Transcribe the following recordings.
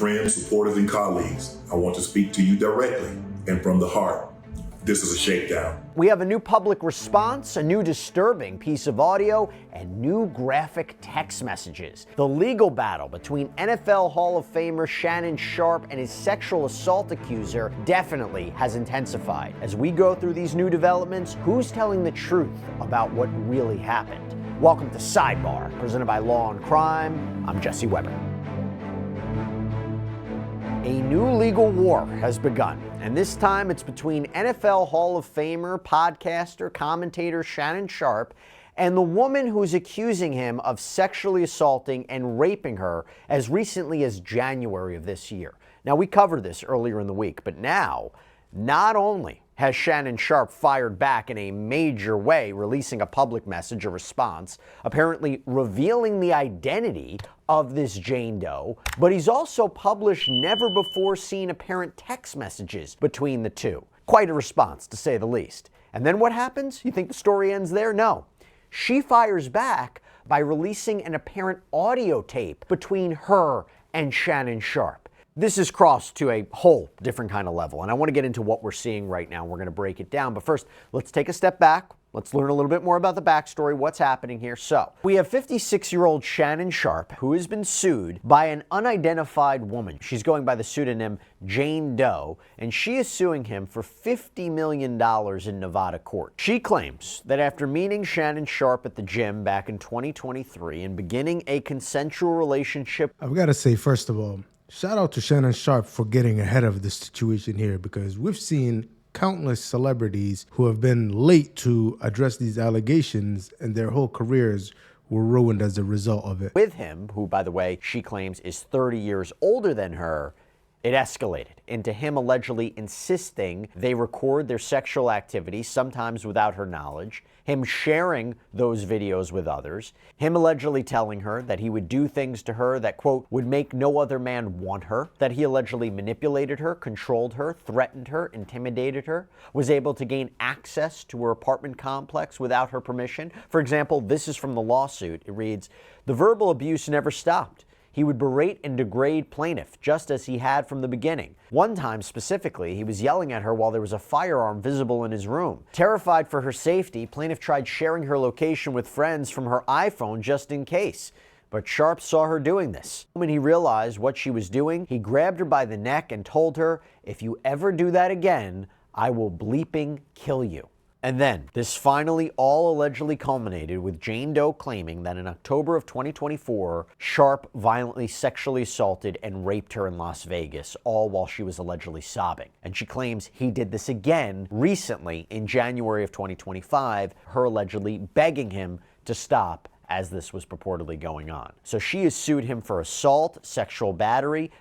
Friends, supporters, and colleagues, I want to speak to you directly and from the heart. This is a shakedown. We have a new public response, a new disturbing piece of audio, and new graphic text messages. The legal battle between NFL Hall of Famer Shannon Sharpe and his sexual assault accuser definitely has intensified. As we go through these new developments, who's telling the truth about what really happened? Welcome to Sidebar, presented by Law and Crime. I'm Jesse Weber. A new legal war has begun, and this time it's between NFL Hall of Famer, podcaster, commentator Shannon Sharpe and the woman who's accusing him of sexually assaulting and raping her as recently as January of this year. Now, we covered this earlier in the week, but now, not only has Shannon Sharpe fired back in a major way, releasing a public message, a response, apparently revealing the identity of this Jane Doe, but he's also published never-before-seen apparent text messages between the two. Quite a response, to say the least. And then what happens? You think the story ends there? No. She fires back by releasing an apparent audio tape between her and Shannon Sharpe. This is crossed to a whole different kind of level, and I want to get into what we're seeing right now. We're going to break it down, but first, let's take a step back. Let's learn a little bit more about the backstory, what's happening here. So, we have 56-year-old Shannon Sharpe, who has been sued by an unidentified woman. She's going by the pseudonym Jane Doe, and she is suing him for $50 million in Nevada court. She claims that after meeting Shannon Sharpe at the gym back in 2023 and beginning a consensual relationship... I've got to say, first of all, shout out to Shannon Sharpe for getting ahead of the situation here, because we've seen countless celebrities who have been late to address these allegations, and their whole careers were ruined as a result of it. With him, who, by the way, she claims is 30 years older than her, it escalated into him allegedly insisting they record their sexual activity, sometimes without her knowledge, him sharing those videos with others, him allegedly telling her that he would do things to her that, quote, would make no other man want her, that he allegedly manipulated her, controlled her, threatened her, intimidated her, was able to gain access to her apartment complex without her permission. For example, this is from the lawsuit. It reads, "The verbal abuse never stopped. He would berate and degrade plaintiff, just as he had from the beginning. One time specifically, he was yelling at her while there was a firearm visible in his room. Terrified for her safety, plaintiff tried sharing her location with friends from her iPhone just in case. But Sharpe saw her doing this. When he realized what she was doing, he grabbed her by the neck and told her, 'If you ever do that again, I will bleeping kill you.' And then, this finally all allegedly culminated with Jane Doe claiming that in October of 2024, Sharpe violently sexually assaulted and raped her in Las Vegas, all while she was allegedly sobbing. And she claims he did this again recently in January of 2025, her allegedly begging him to stop as this was purportedly going on. So she has sued him for assault, sexual battery,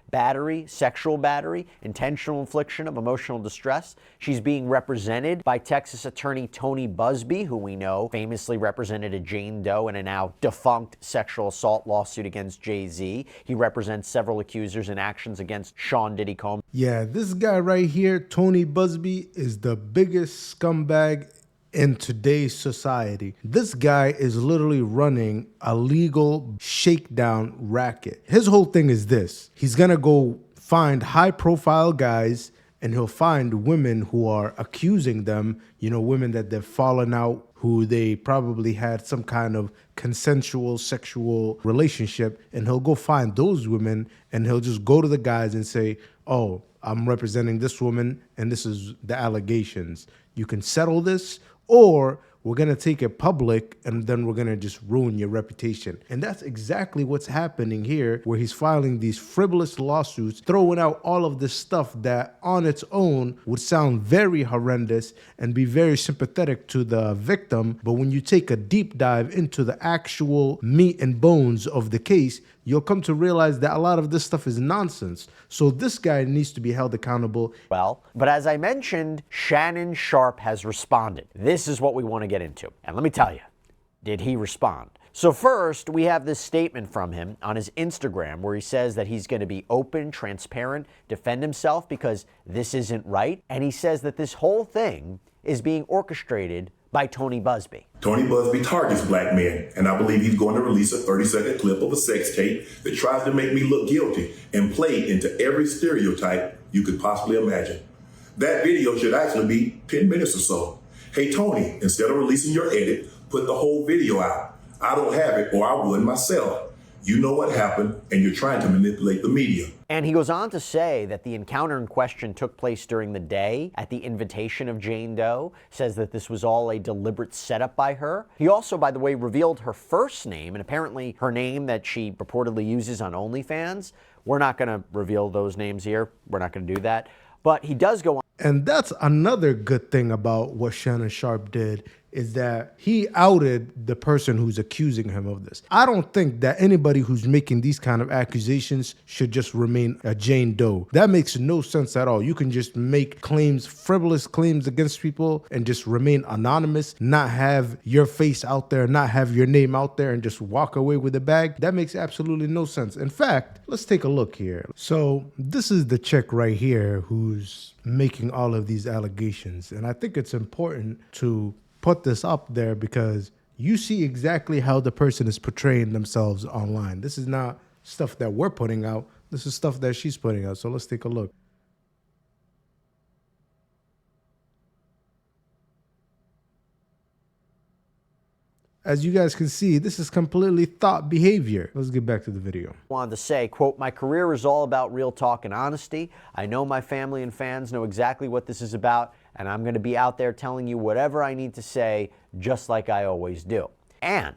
sexual battery, intentional infliction of emotional distress. She's being represented by Texas attorney Tony Busby, who we know famously represented a Jane Doe in a now defunct sexual assault lawsuit against Jay-Z. He represents several accusers in actions against Sean Diddy Combs. Yeah, this guy right here, Tony Busby, is the biggest scumbag in today's society. This guy is literally running a legal shakedown racket. His whole thing is this: he's gonna go find high-profile guys, and he'll find women who are accusing them, women that they've fallen out, who they probably had some kind of consensual sexual relationship, and he'll go find those women, and he'll just go to the guys and say, "Oh, I'm representing this woman, and this is the allegations. You can settle this, or we're going to take it public, and then we're going to just ruin your reputation." And that's exactly what's happening here, where he's filing these frivolous lawsuits, throwing out all of this stuff that on its own would sound very horrendous and be very sympathetic to the victim. But when you take a deep dive into the actual meat and bones of the case, you'll come to realize that a lot of this stuff is nonsense. So this guy needs to be held accountable. Well, but as I mentioned, Shannon Sharpe has responded. This is what we want to get into. And let me tell you, did he respond? So first, we have this statement from him on his Instagram where he says that he's going to be open, transparent, defend himself because this isn't right. And he says that this whole thing is being orchestrated by Tony Busby. Tony Busby targets black men, and I believe he's going to release a 30-second clip of a sex tape that tries to make me look guilty and play into every stereotype you could possibly imagine. That video should actually be 10 minutes or so. Hey, Tony, instead of releasing your edit, put the whole video out. I don't have it, or I would myself. You know what happened, and you're trying to manipulate the media. And he goes on to say that the encounter in question took place during the day at the invitation of Jane Doe, says that this was all a deliberate setup by her. He also, by the way, revealed her first name and apparently her name that she purportedly uses on OnlyFans. We're not going to reveal those names here. We're not going to do that. But he does go on. And that's another good thing about what Shannon Sharpe did, is that he outed the person who's accusing him of this. I don't think that anybody who's making these kind of accusations should just remain a Jane Doe. That makes no sense at all. You can just make claims, frivolous claims against people and just remain anonymous, not have your face out there, not have your name out there and just walk away with a bag. That makes absolutely no sense. In fact, let's take a look here. So this is the chick right here who's making all of these allegations. And I think it's important to put this up there because you see exactly how the person is portraying themselves online. This is not stuff that we're putting out. This is stuff that she's putting out. So let's take a look. As you guys can see, this is completely thought behavior. Let's get back to the video. Wanted to say, quote, "My career is all about real talk and honesty. I know my family and fans know exactly what this is about, and I'm going to be out there telling you whatever I need to say, just like I always do." And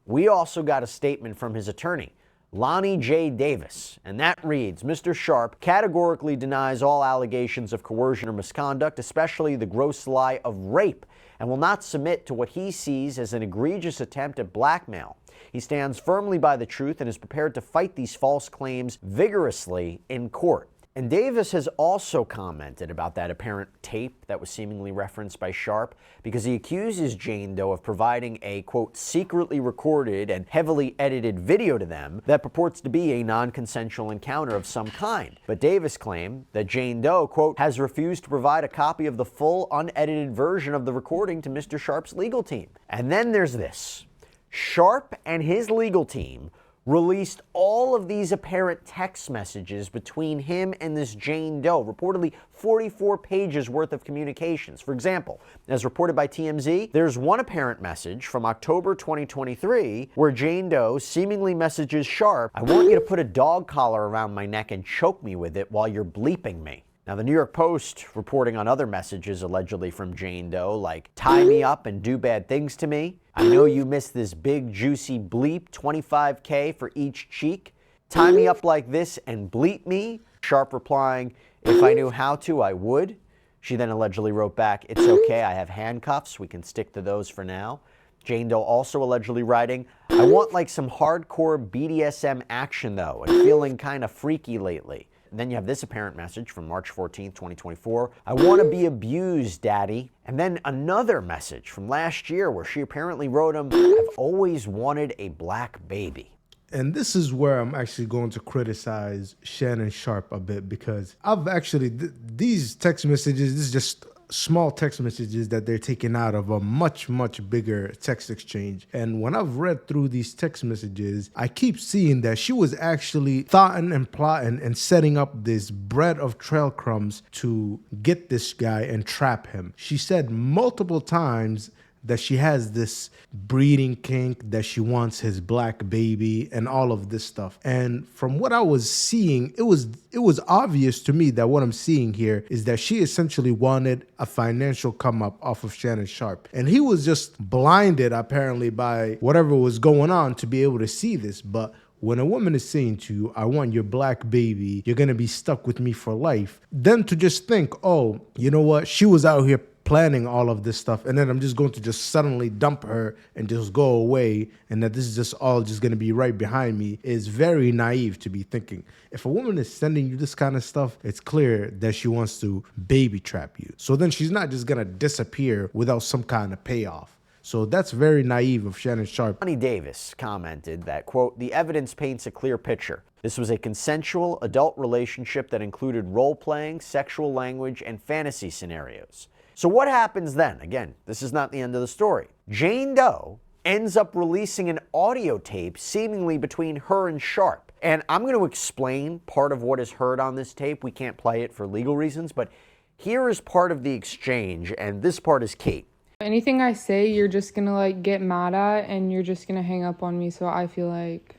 we also got a statement from his attorney, Lonnie J. Davis, and that reads, "Mr. Sharpe categorically denies all allegations of coercion or misconduct, especially the gross lie of rape, and will not submit to what he sees as an egregious attempt at blackmail. He stands firmly by the truth and is prepared to fight these false claims vigorously in court." And Davis has also commented about that apparent tape that was seemingly referenced by Sharpe, because he accuses Jane Doe of providing a, quote, secretly recorded and heavily edited video to them that purports to be a non-consensual encounter of some kind. But Davis claimed that Jane Doe, quote, has refused to provide a copy of the full unedited version of the recording to Mr. Sharpe's legal team. And then there's this. Sharpe and his legal team released all of these apparent text messages between him and this Jane Doe, reportedly 44 pages worth of communications. For example, as reported by TMZ, there's one apparent message from October 2023 where Jane Doe seemingly messages Sharpe, "I want you to put a dog collar around my neck and choke me with it while you're bleeping me." Now, the New York Post reporting on other messages allegedly from Jane Doe, like, "Tie me up and do bad things to me. I know you miss this big juicy bleep, 25K for each cheek. Tie me up like this and bleep me." Sharpe replying, "If I knew how to, I would." She then allegedly wrote back, "It's okay, I have handcuffs. We can stick to those for now." Jane Doe also allegedly writing, "I want like some hardcore BDSM action though, and feeling kind of freaky lately." And then you have this apparent message from March 14th, 2024. "I want to be abused, daddy." And then another message from last year where she apparently wrote him, "I've always wanted a black baby." And this is where I'm actually going to criticize Shannon Sharpe a bit, because I've actually, these text messages, this is just small text messages that they're taking out of a much, much bigger text exchange. And when I've read through these text messages, I keep seeing that she was actually thoughting and plotting and setting up this bread of trail crumbs to get this guy and trap him. She said multiple times that she has this breeding kink, that she wants his black baby and all of this stuff. And from what I was seeing, it was obvious to me that what I'm seeing here is that she essentially wanted a financial come up off of Shannon Sharpe. And he was just blinded apparently by whatever was going on to be able to see this. But when a woman is saying to you, "I want your black baby, you're gonna be stuck with me for life," then to just think, oh, you know what, she was out here planning all of this stuff, and then I'm just going to just suddenly dump her and just go away, and that this is just all just going to be right behind me, is very naive to be thinking. If a woman is sending you this kind of stuff, it's clear that she wants to baby trap you. So then she's not just going to disappear without some kind of payoff. So that's very naive of Shannon Sharpe. Lonnie Davis commented that, quote, "The evidence paints a clear picture. This was a consensual adult relationship that included role-playing, sexual language, and fantasy scenarios. So what happens then? Again, this is not the end of the story. Jane Doe ends up releasing an audio tape seemingly between her and Sharpe. And I'm going to explain part of what is heard on this tape. We can't play it for legal reasons, but here is part of the exchange, and this part is key. Anything I say, you're just gonna like get mad at, and you're just gonna hang up on me. So I feel like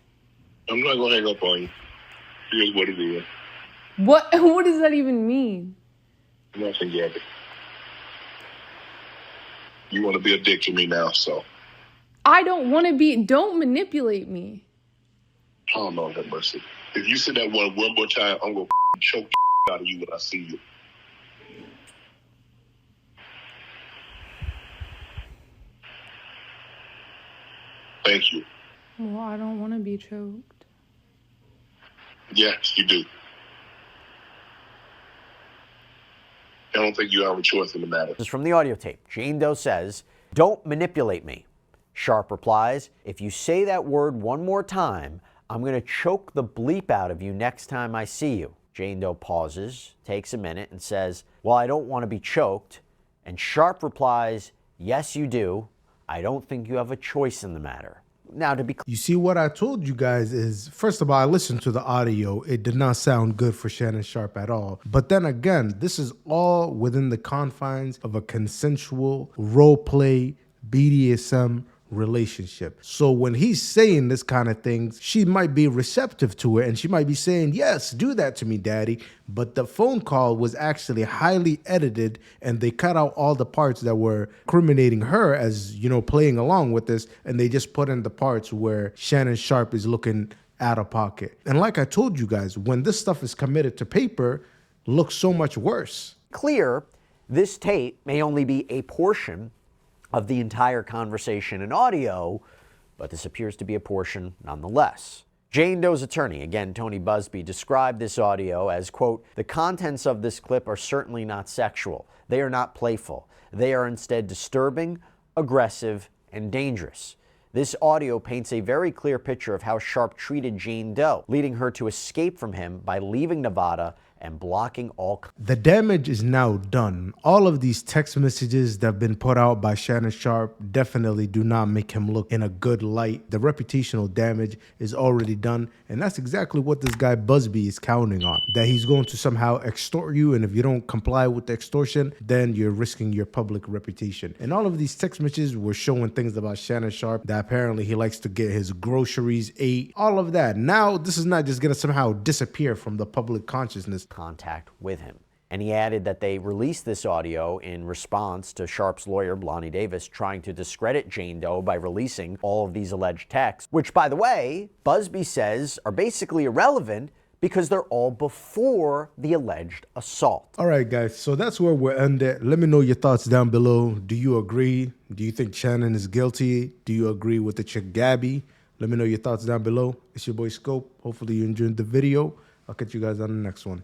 I'm not gonna hang up on you. Here's what it is. what? What does that even mean? Nothing, Gabby. You want to be a dick to me now, so. I don't want to be. Don't manipulate me. Oh, Lord have mercy. If you say that one more time, I'm gonna choke out of you when I see you. Thank you. Well, I don't want to be choked. Yes, you do. I don't think you have a choice in the matter. This is from the audio tape. Jane Doe says, "Don't manipulate me." Sharpe replies, "If you say that word one more time, I'm going to choke the bleep out of you next time I see you." Jane Doe pauses, takes a minute, and says, "Well, I don't want to be choked." And Sharpe replies, "Yes, you do. I don't think you have a choice in the matter." Now, to be clear, You see, what I told you guys is, first of all, I listened to the audio. It did not sound good for Shannon Sharpe at all. But then again, this is all within the confines of a consensual role play BDSM relationship. So when he's saying this kind of things, she might be receptive to it and she might be saying, yes, do that to me, daddy. But the phone call was actually highly edited and they cut out all the parts that were incriminating her as, you know, playing along with this. And they just put in the parts where Shannon Sharpe is looking out of pocket. And like I told you guys, when this stuff is committed to paper, it looks so much worse. this tape may only be a portion of the entire conversation and audio, but this appears to be a portion nonetheless. Jane Doe's attorney, again Tony Busby, described this audio as, quote, "The contents of this clip are certainly not sexual. They are not playful. They are instead disturbing, aggressive, and dangerous. This audio paints a very clear picture of how Sharpe treated Jane Doe, leading her to escape from him by leaving Nevada and blocking all." The damage is now done. All of these text messages that have been put out by Shannon Sharpe definitely do not make him look in a good light. The reputational damage is already done, and that's exactly what this guy Busby is counting on, that he's going to somehow extort you, and if you don't comply with the extortion, then you're risking your public reputation. And all of these text messages were showing things about Shannon Sharpe, that apparently he likes to get his groceries ate, all of that. Now, this is not just going to somehow disappear from the public consciousness. Contact with him. And he added that they released this audio in response to Sharpe's lawyer, Lonnie Davis, trying to discredit Jane Doe by releasing all of these alleged texts, which, by the way, Busby says are basically irrelevant because they're all before the alleged assault. All right, guys, so that's where we'll end it. Let me know your thoughts down below. Do you agree? Do you think Shannon is guilty? Do you agree with the chick Gabby? Let me know your thoughts down below. It's your boy Scope. Hopefully you enjoyed the video. I'll catch you guys on the next one.